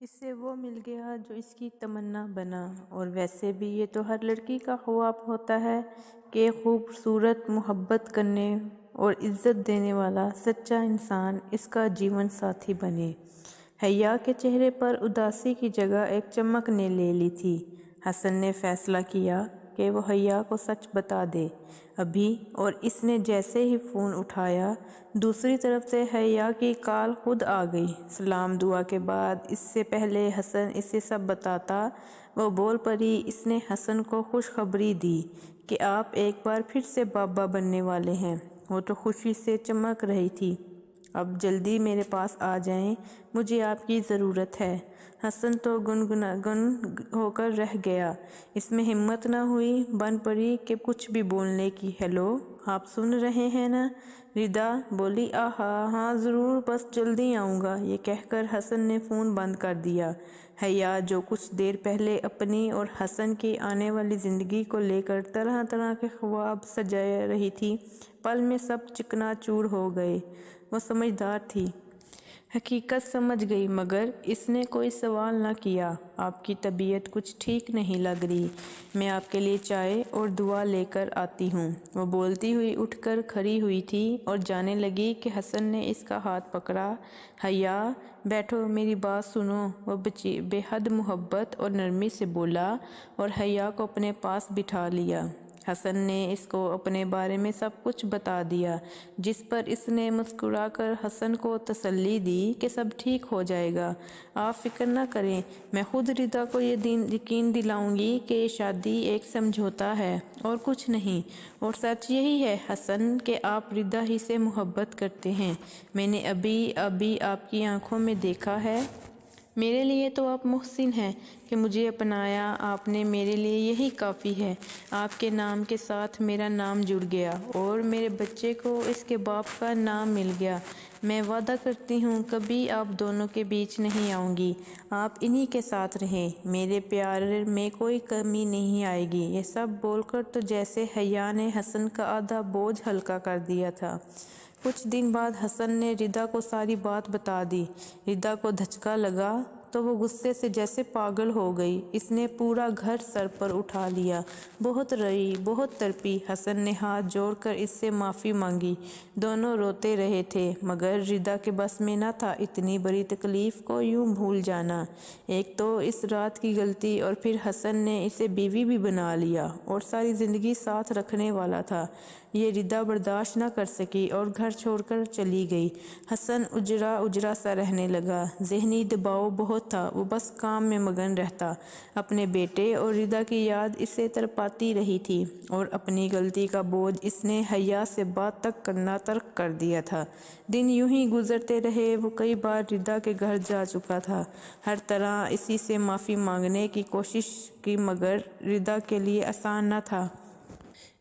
اس سے وہ مل گیا جو اس کی تمنا بنا، اور ویسے بھی یہ تو ہر لڑکی کا خواب ہوتا ہے کہ خوبصورت، محبت کرنے اور عزت دینے والا سچا انسان اس کا جیون ساتھی بنے۔ حیا کے چہرے پر اداسی کی جگہ ایک چمک نے لے لی تھی۔ حسن نے فیصلہ کیا کہ وہ حیا کو سچ بتا دے ابھی، اور اس نے جیسے ہی فون اٹھایا دوسری طرف سے حیا کی کال خود آ گئی۔ سلام دعا کے بعد اس سے پہلے حسن اسے سب بتاتا وہ بول پڑی۔ اس نے حسن کو خوشخبری دی کہ آپ ایک بار پھر سے بابا بننے والے ہیں۔ وہ تو خوشی سے چمک رہی تھی۔ اب جلدی میرے پاس آ جائیں، مجھے آپ کی ضرورت ہے۔ حسن تو گن ہو کر رہ گیا۔ اس میں ہمت نہ ہوئی، بن پڑی کہ کچھ بھی بولنے کی۔ ہیلو، آپ سن رہے ہیں نا؟ ردا بولی۔ آہا ہاں ضرور، بس جلدی آؤں گا۔ یہ کہہ کر حسن نے فون بند کر دیا۔ حیا جو کچھ دیر پہلے اپنی اور حسن کی آنے والی زندگی کو لے کر طرح طرح کے خواب سجا رہی تھی، پل میں سب چکنا چور ہو گئے۔ وہ سمجھدار تھی، حقیقت سمجھ گئی، مگر اس نے کوئی سوال نہ کیا۔ آپ کی طبیعت کچھ ٹھیک نہیں لگ رہی، میں آپ کے لیے چائے اور دوا لے کر آتی ہوں۔ وہ بولتی ہوئی اٹھ کر کھڑی ہوئی تھی اور جانے لگی کہ حسن نے اس کا ہاتھ پکڑا۔ حیا بیٹھو، میری بات سنو، وہ بے حد محبت اور نرمی سے بولا اور حیا کو اپنے پاس بٹھا لیا۔ حسن نے اس کو اپنے بارے میں سب کچھ بتا دیا، جس پر اس نے مسکرا کر حسن کو تسلی دی کہ سب ٹھیک ہو جائے گا، آپ فکر نہ کریں، میں خود ردا کو یہ یقین دلاؤں گی کہ یہ شادی ایک سمجھوتا ہے اور کچھ نہیں۔ اور سچ یہی ہے حسن کہ آپ ردا ہی سے محبت کرتے ہیں، میں نے ابھی آپ کی آنکھوں میں دیکھا ہے۔ میرے لیے تو آپ محسن ہیں کہ مجھے اپنایا آپ نے، میرے لیے یہی کافی ہے۔ آپ کے نام کے ساتھ میرا نام جڑ گیا اور میرے بچے کو اس کے باپ کا نام مل گیا۔ میں وعدہ کرتی ہوں کبھی آپ دونوں کے بیچ نہیں آؤں گی، آپ انہی کے ساتھ رہیں، میرے پیار میں کوئی کمی نہیں آئے گی۔ یہ سب بول کر تو جیسے حیا نے حسن کا آدھا بوجھ ہلکا کر دیا تھا۔ کچھ دن بعد حسن نے ردا کو ساری بات بتا دی۔ ردا کو دھچکا لگا تو وہ غصے سے جیسے پاگل ہو گئی۔ اس نے پورا گھر سر پر اٹھا لیا، بہت روئی، بہت تڑپی۔ حسن نے ہاتھ جوڑ کر اس سے معافی مانگی، دونوں روتے رہے تھے، مگر ردا کے بس میں نہ تھا اتنی بڑی تکلیف کو یوں بھول جانا۔ ایک تو اس رات کی غلطی، اور پھر حسن نے اسے بیوی بھی بنا لیا اور ساری زندگی ساتھ رکھنے والا تھا۔ یہ ردا برداشت نہ کر سکی اور گھر چھوڑ کر چلی گئی۔ حسن اجرا سا رہنے لگا، ذہنی دباؤ بہت تھا، وہ بس کام میں مگن رہتا۔ اپنے بیٹے اور ردا کی یاد اسے تڑپاتی رہی تھی، اور اپنی غلطی کا بوجھ اس نے حیا سے بات تک کرنا ترک کر دیا تھا۔ دن یوں ہی گزرتے رہے۔ وہ کئی بار ردا کے گھر جا چکا تھا، ہر طرح اسی سے معافی مانگنے کی کوشش کی، مگر ردا کے لیے آسان نہ تھا۔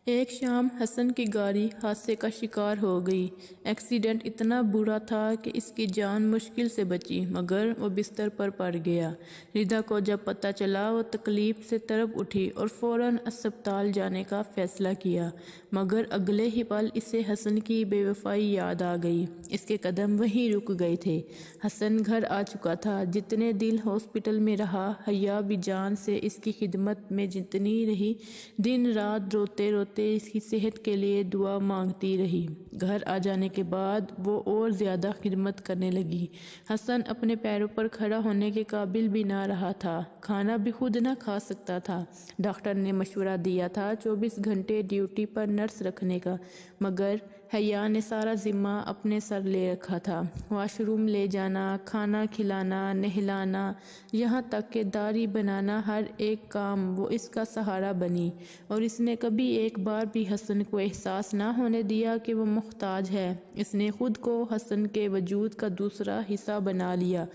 ایک شام حسن کی گاڑی حادثے کا شکار ہو گئی۔ ایکسیڈنٹ اتنا برا تھا کہ اس کی جان مشکل سے بچی، مگر وہ بستر پر پڑ گیا۔ ردا کو جب پتہ چلا وہ تکلیف سے تڑپ اٹھی اور فوراً اسپتال جانے کا فیصلہ کیا، مگر اگلے ہی پل اسے حسن کی بے وفائی یاد آ گئی۔ اس کے قدم وہیں رک گئے تھے۔ حسن گھر آ چکا تھا۔ جتنے دن ہاسپٹل میں رہا، حیا بھی جان سے اس کی خدمت میں جتنی رہی، دن رات روتے روتے اس کی صحت کے لیے دعا مانگتی رہی۔ گھر آ جانے کے بعد وہ اور زیادہ خدمت کرنے لگی۔ حسن اپنے پیروں پر کھڑا ہونے کے قابل بھی نہ رہا تھا، کھانا بھی خود نہ کھا سکتا تھا۔ ڈاکٹر نے مشورہ دیا تھا 24 گھنٹے ڈیوٹی پر نرس رکھنے کا، مگر حیا نے سارا ذمہ اپنے سر لے رکھا تھا۔ واش روم لے جانا، کھانا کھلانا، نہلانا، یہاں تک کہ داڑھی بنانا، ہر ایک کام وہ اس کا سہارا بنی، اور اس نے کبھی ایک بار بھی حسن کو احساس نہ ہونے دیا کہ وہ محتاج ہے۔ اس نے خود کو حسن کے وجود کا دوسرا حصہ بنا لیا۔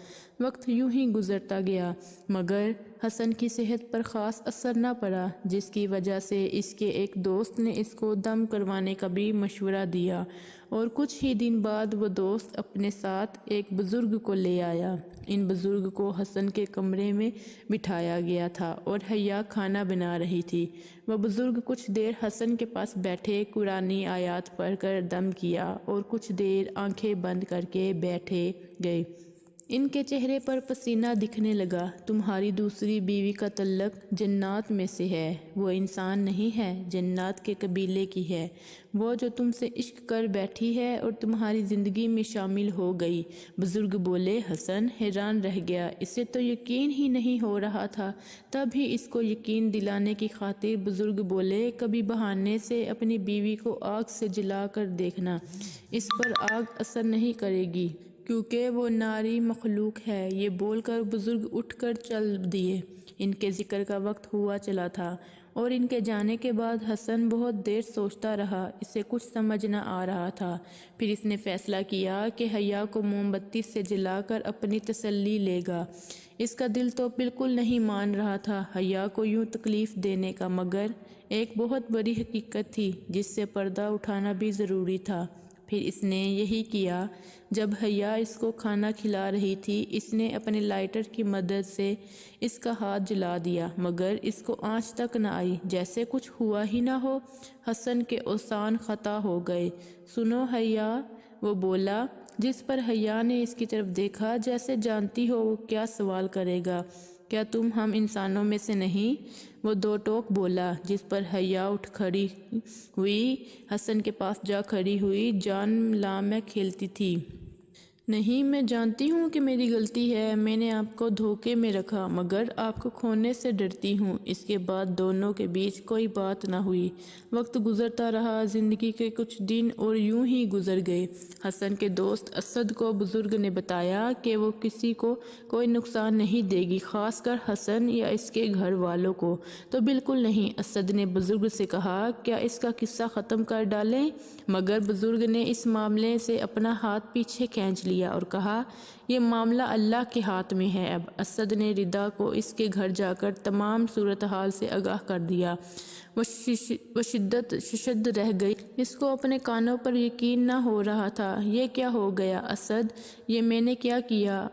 وقت یوں ہی گزرتا گیا، مگر حسن کی صحت پر خاص اثر نہ پڑا، جس کی وجہ سے اس کے ایک دوست نے اس کو دم کروانے کا بھی مشورہ دیا، اور کچھ ہی دن بعد وہ دوست اپنے ساتھ ایک بزرگ کو لے آیا۔ ان بزرگ کو حسن کے کمرے میں بٹھایا گیا تھا اور حیا کھانا بنا رہی تھی۔ وہ بزرگ کچھ دیر حسن کے پاس بیٹھے، قرآنی آیات پڑھ کر دم کیا، اور کچھ دیر آنکھیں بند کر کے بیٹھے گئے۔ ان کے چہرے پر پسینہ دکھنے لگا۔ تمہاری دوسری بیوی کا تعلق جنات میں سے ہے، وہ انسان نہیں ہے، جنات کے قبیلے کی ہے، وہ جو تم سے عشق کر بیٹھی ہے اور تمہاری زندگی میں شامل ہو گئی۔ بزرگ بولے۔ حسن حیران رہ گیا، اسے تو یقین ہی نہیں ہو رہا تھا۔ تب ہی اس کو یقین دلانے کی خاطر بزرگ بولے، کبھی بہانے سے اپنی بیوی کو آگ سے جلا کر دیکھنا، اس پر آگ اثر نہیں کرے گی، کیونکہ وہ ناری مخلوق ہے۔ یہ بول کر بزرگ اٹھ کر چل دیے۔ ان کے ذکر کا وقت ہوا چلا تھا اور ان کے جانے کے بعد حسن بہت دیر سوچتا رہا، اسے کچھ سمجھ نہ آ رہا تھا۔ پھر اس نے فیصلہ کیا کہ حیا کو موم بتی سے جلا کر اپنی تسلی لے گا۔ اس کا دل تو بالکل نہیں مان رہا تھا حیا کو یوں تکلیف دینے کا، مگر ایک بہت بڑی حقیقت تھی جس سے پردہ اٹھانا بھی ضروری تھا۔ پھر اس نے یہی کیا۔ جب حیا اس کو کھانا کھلا رہی تھی، اس نے اپنے لائٹر کی مدد سے اس کا ہاتھ جلا دیا، مگر اس کو آنچ تک نہ آئی، جیسے کچھ ہوا ہی نہ ہو۔ حسن کے اوسان خطا ہو گئے۔ سنو حیا، وہ بولا، جس پر حیا نے اس کی طرف دیکھا جیسے جانتی ہو وہ کیا سوال کرے گا۔ کیا تم ہم انسانوں میں سے نہیں؟ وہ دو ٹوک بولا، جس پر حیا اٹھ کھڑی ہوئی، حسن کے پاس جا کھڑی ہوئی۔ جان لا میں کھیلتی تھی۔ نہیں، میں جانتی ہوں کہ میری غلطی ہے، میں نے آپ کو دھوکے میں رکھا، مگر آپ کو کھونے سے ڈرتی ہوں۔ اس کے بعد دونوں کے بیچ کوئی بات نہ ہوئی۔ وقت گزرتا رہا، زندگی کے کچھ دن اور یوں ہی گزر گئے۔ حسن کے دوست اسد کو بزرگ نے بتایا کہ وہ کسی کو کوئی نقصان نہیں دے گی، خاص کر حسن یا اس کے گھر والوں کو تو بالکل نہیں۔ اسد نے بزرگ سے کہا، کیا اس کا قصہ ختم کر ڈالیں؟ مگر بزرگ نے اس معاملے سے اپنا ہاتھ پیچھے کھینچ لیا اور کہا، یہ معاملہ اللہ کے ہاتھ میں ہے۔ اب اسد نے ردا کو اس کے گھر جا کر تمام صورتحال سے آگاہ کر دیا۔ وہ ششد رہ گئی، اس کو اپنے کانوں پر یقین نہ ہو رہا تھا۔ یہ کیا ہو گیا اسد؟ یہ میں نے کیا کیا؟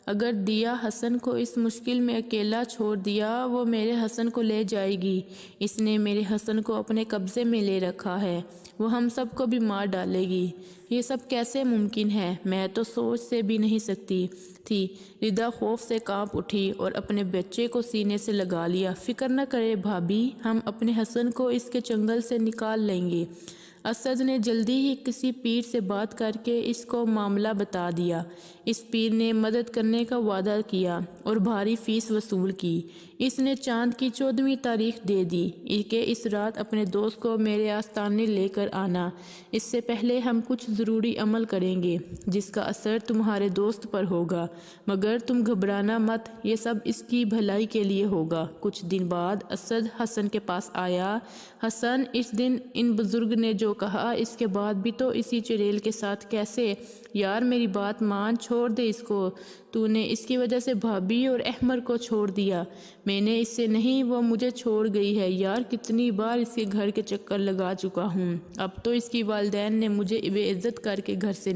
اگر دیا حسن کو اس مشکل میں اکیلا چھوڑ دیا، وہ میرے حسن کو لے جائے گی۔ اس نے میرے حسن کو اپنے قبضے میں لے رکھا ہے، وہ ہم سب کو بھی مار ڈالے گی۔ یہ سب کیسے ممکن ہے؟ میں تو سوچ سے بھی نہیں سکتی تھی۔ ردا خوف سے کانپ اٹھی اور اپنے بچے کو سینے سے لگا لیا۔ فکر نہ کرے بھابھی، ہم اپنے حسن کو اس کے چنگل سے نکال لیں گے۔ اسد نے جلدی ہی کسی پیر سے بات کر کے اس کو معاملہ بتا دیا۔ اس پیر نے مدد کرنے کا وعدہ کیا اور بھاری فیس وصول کی۔ اس نے چاند کی 14ویں تاریخ دے دی کہ اس رات اپنے دوست کو میرے آستانے لے کر آنا۔ اس سے پہلے ہم کچھ ضروری عمل کریں گے جس کا اثر تمہارے دوست پر ہوگا، مگر تم گھبرانا مت، یہ سب اس کی بھلائی کے لیے ہوگا۔ کچھ دن بعد اسد حسن کے پاس آیا۔ حسن، اس دن ان بزرگ نے جو کہا، اس کے بعد بھی تو اسی چڑیل کے ساتھ کیسے؟ یار میری بات مان، چھوڑ دے اس کو۔ تو نے اس کی وجہ سے بھابھی اور احمر کو چھوڑ دیا۔ میں نے اس سے نہیں، وہ مجھے چھوڑ گئی ہے۔ یار کتنی بار اس کے گھر کے چکر لگا چکا ہوں۔ اب تو اس کی والدین نے مجھے بے عزت کر کے گھر سے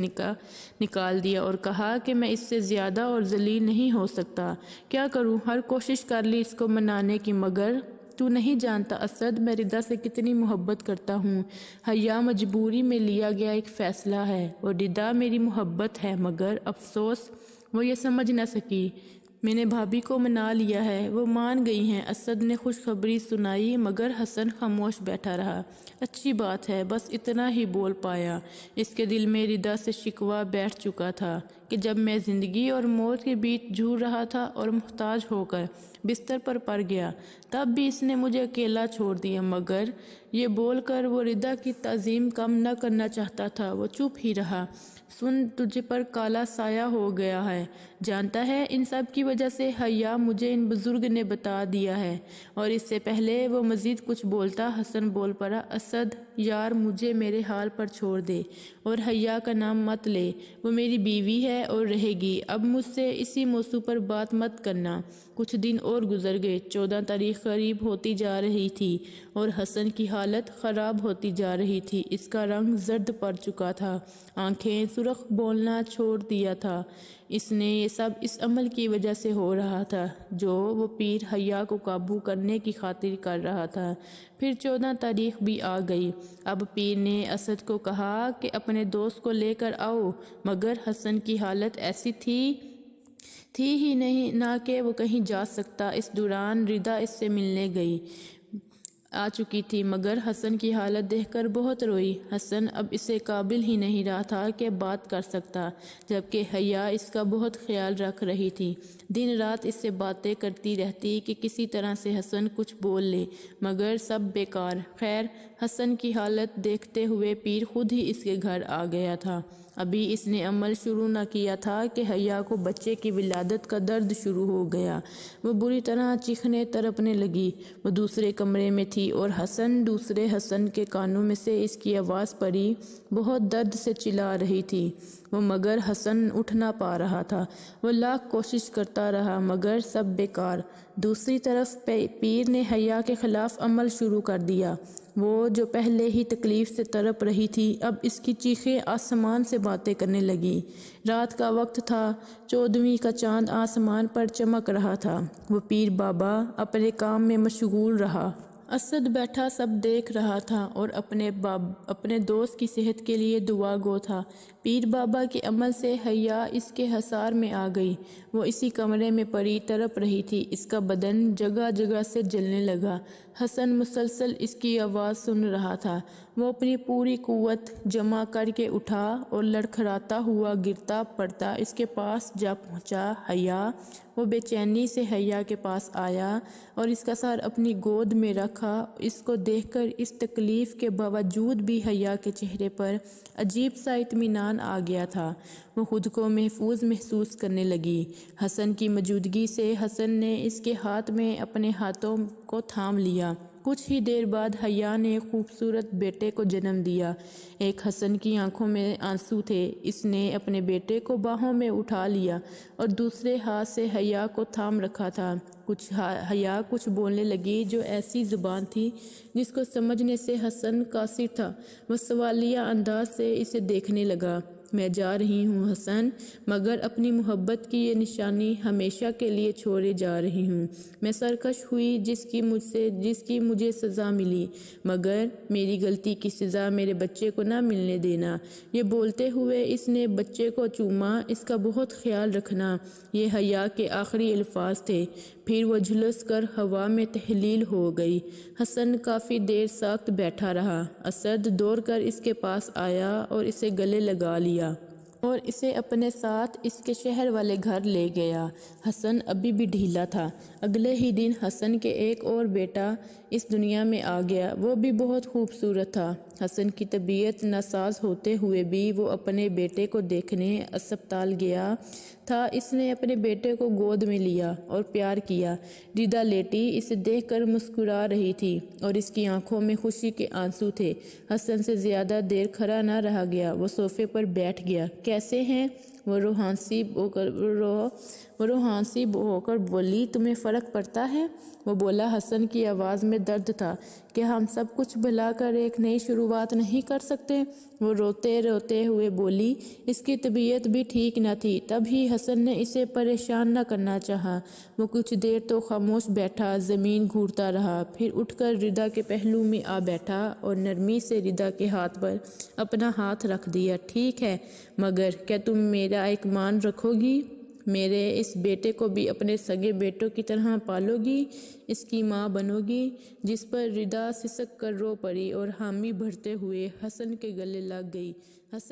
نکال دیا اور کہا کہ میں اس سے زیادہ اور ذلیل نہیں ہو سکتا۔ کیا کروں؟ ہر کوشش کر لی اس کو منانے کی، مگر تو نہیں جانتا اسد، میں ردا سے کتنی محبت کرتا ہوں۔ حیا مجبوری میں لیا گیا ایک فیصلہ ہے اور ردا میری محبت ہے، مگر افسوس وہ یہ سمجھ نہ سکی۔ میں نے بھابھی کو منا لیا ہے، وہ مان گئی ہیں۔ اسد نے خوشخبری سنائی، مگر حسن خاموش بیٹھا رہا۔ اچھی بات ہے، بس اتنا ہی بول پایا۔ اس کے دل میں ردا سے شکوہ بیٹھ چکا تھا کہ جب میں زندگی اور موت کے بیچ جھول رہا تھا اور محتاج ہو کر بستر پر پڑ گیا، تب بھی اس نے مجھے اکیلا چھوڑ دیا۔ مگر یہ بول کر وہ ردا کی تعظیم کم نہ کرنا چاہتا تھا، وہ چپ ہی رہا۔ سن، تجھ پر کالا سایہ ہو گیا ہے، جانتا ہے؟ ان سب کی وجہ سے حیا مجھے ان بزرگ نے بتا دیا ہے۔ اور اس سے پہلے وہ مزید کچھ بولتا، حسن بول پڑا، اسد یار مجھے میرے حال پر چھوڑ دے اور حیا کا نام مت لے، وہ میری بیوی ہے اور رہے گی۔ اب مجھ سے اسی موضوع پر بات مت کرنا۔ کچھ دن اور گزر گئے۔ 14 تاریخ قریب ہوتی جا رہی تھی اور حسن کی حالت خراب ہوتی جا رہی تھی۔ اس کا رنگ زرد پڑ چکا تھا، آنکھیں سرخ، بولنا چھوڑ دیا تھا۔ اس نے یہ سب اس عمل کی وجہ سے ہو رہا تھا جو وہ پیر حیا کو قابو کرنے کی خاطر کر رہا تھا۔ پھر 14 تاریخ بھی آ گئی۔ اب پیر نے اسد کو کہا کہ اپنے دوست کو لے کر آؤ، مگر حسن کی حالت ایسی تھی تھی ہی نہیں نہ کہ وہ کہیں جا سکتا۔ اس دوران ردا اس سے ملنے آ چکی تھی، مگر حسن کی حالت دیکھ کر بہت روئی۔ حسن اب اسے قابل ہی نہیں رہا تھا کہ بات کر سکتا، جبکہ حیا اس کا بہت خیال رکھ رہی تھی۔ دن رات اس سے باتیں کرتی رہتی کہ کسی طرح سے حسن کچھ بول لے، مگر سب بیکار۔ خیر، حسن کی حالت دیکھتے ہوئے پیر خود ہی اس کے گھر آ گیا تھا۔ ابھی اس نے عمل شروع نہ کیا تھا کہ حیا کو بچے کی ولادت کا درد شروع ہو گیا۔ وہ بری طرح چیخنے تڑپنے لگی۔ وہ دوسرے کمرے میں تھی اور دوسرے حسن کے کانوں میں سے اس کی آواز پڑی، بہت درد سے چلا رہی تھی وہ، مگر حسن اٹھ نہ پا رہا تھا۔ وہ لاکھ کوشش کرتا رہا، مگر سب بیکار۔ دوسری طرف پیر نے حیا کے خلاف عمل شروع کر دیا۔ وہ جو پہلے ہی تکلیف سے تڑپ رہی تھی، اب اس کی چیخیں آسمان سے باتیں کرنے لگی۔ رات کا وقت تھا، 14ویں کا چاند آسمان پر چمک رہا تھا۔ وہ پیر بابا اپنے کام میں مشغول رہا۔ اسد بیٹھا سب دیکھ رہا تھا اور اپنے دوست کی صحت کے لیے دعا گو تھا۔ پیر بابا کے عمل سے حیا اس کے حصار میں آ گئی۔ وہ اسی کمرے میں پڑی تڑپ رہی تھی۔ اس کا بدن جگہ جگہ سے جلنے لگا۔ حسن مسلسل اس کی آواز سن رہا تھا۔ وہ اپنی پوری قوت جمع کر کے اٹھا اور لڑکھڑاتا ہوا گرتا پڑتا اس کے پاس جا پہنچا۔ حیا! وہ بے چینی سے حیا کے پاس آیا اور اس کا سر اپنی گود میں رکھا۔ اس کو دیکھ کر اس تکلیف کے باوجود بھی حیا کے چہرے پر عجیب سا اطمینان آ گیا تھا۔ وہ خود کو محفوظ محسوس کرنے لگی۔ حسن کی موجودگی سے حسن نے اس کے ہاتھ میں اپنے ہاتھوں کو تھام لیا۔ کچھ ہی دیر بعد حیا نے خوبصورت بیٹے کو جنم دیا۔ ایک حسن کی آنکھوں میں آنسو تھے۔ اس نے اپنے بیٹے کو باہوں میں اٹھا لیا اور دوسرے ہاتھ سے حیا کو تھام رکھا تھا۔ حیا کچھ بولنے لگی جو ایسی زبان تھی جس کو سمجھنے سے حسن قاصر تھا۔ وہ سوالیہ انداز سے اسے دیکھنے لگا۔ میں جا رہی ہوں حسن، مگر اپنی محبت کی یہ نشانی ہمیشہ کے لیے چھوڑے جا رہی ہوں۔ میں سرکش ہوئی جس کی مجھے سزا ملی، مگر میری غلطی کی سزا میرے بچے کو نہ ملنے دینا۔ یہ بولتے ہوئے اس نے بچے کو چوما۔ اس کا بہت خیال رکھنا، یہ حیا کے آخری الفاظ تھے۔ پھر وہ جھلس کر ہوا میں تحلیل ہو گئی۔ حسن کافی دیر ساکت بیٹھا رہا۔ اسد دوڑ کر اس کے پاس آیا اور اسے گلے لگا لیا اور اسے اپنے ساتھ اس کے شہر والے گھر لے گیا۔ حسن ابھی بھی ڈھیلا تھا۔ اگلے ہی دن حسن کے ایک اور بیٹا اس دنیا میں آ گیا۔ وہ بھی بہت خوبصورت تھا۔ حسن کی طبیعت ناساز ہوتے ہوئے بھی وہ اپنے بیٹے کو دیکھنے اسپتال گیا تھا۔ اس نے اپنے بیٹے کو گود میں لیا اور پیار کیا۔ ردا لیٹی اسے دیکھ کر مسکرا رہی تھی اور اس کی آنکھوں میں خوشی کے آنسو تھے۔ حسن سے زیادہ دیر کھڑا نہ رہ گیا۔ وہ صوفے پر بیٹھ گیا۔ کیسے ہیں؟ وہ روحانسی ہو کر بولی، تمہیں فرق پڑتا ہے؟ وہ بولا۔ حسن کی آواز میں درد تھا۔ کیا ہم سب کچھ بھلا کر ایک نئی شروعات نہیں کر سکتے؟ وہ روتے روتے ہوئے بولی۔ اس کی طبیعت بھی ٹھیک نہ تھی، تب ہی حسن نے اسے پریشان نہ کرنا چاہا۔ وہ کچھ دیر تو خاموش بیٹھا، زمین گھورتا رہا، پھر اٹھ کر ردا کے پہلو میں آ بیٹھا اور نرمی سے ردا کے ہاتھ پر اپنا ہاتھ رکھ دیا۔ ٹھیک ہے، مگر کیا تم میرا ایک مان رکھو گی؟ میرے اس بیٹے کو بھی اپنے سگے بیٹوں کی طرح پالو گی، اس کی ماں بنو گی؟ جس پر ردا سسک کر رو پڑی اور حامی بھرتے ہوئے حسن کے گلے لگ گئی۔ حسن